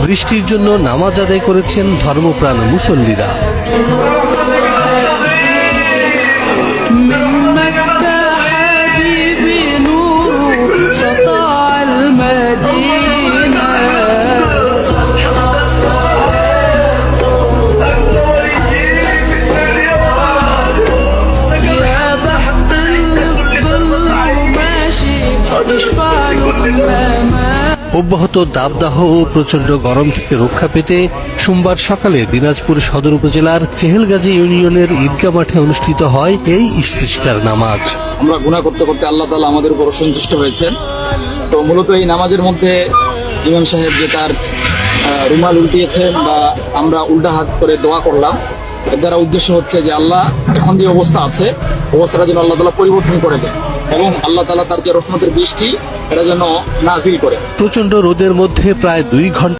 বৃষ্টির জন্য নামাজ আদায় করেছেন ধর্মপ্রাণ মুসল্লিরা। অব্যাহত দাবদাহ ও প্রচন্ড গরম থেকে রক্ষা পেতে সোমবার সকালে দিনাজপুর সদর উপজেলার চেহেলগাজী ইউনিয়নের ঈদগাহ মাঠে অনুষ্ঠিত হয় এই ইস্তিসকার নামাজ। আমরা গুনাহ করতে করতে আল্লাহ তাআলা আমাদের উপর সন্তুষ্ট হয়েছেন। তো মূলত এই নামাজের মধ্যে ইমাম সাহেব যে তার রুমাল উল্টিয়েছেন বা আমরা উল্টা হাত করে দোয়া করলাম, এর দ্বারা উদ্দেশ্য হচ্ছে যে আল্লাহ এখন যে অবস্থা আছে, অবস্থাটা যেন আল্লাহ তাআলা পরিবর্তন করে দেন এবং আল্লাহ তাআলা তার যে রহমতের বৃষ্টি এটা যেন নাজিল করে। প্রচন্ড রোদের মধ্যে প্রায় 2 ঘন্টা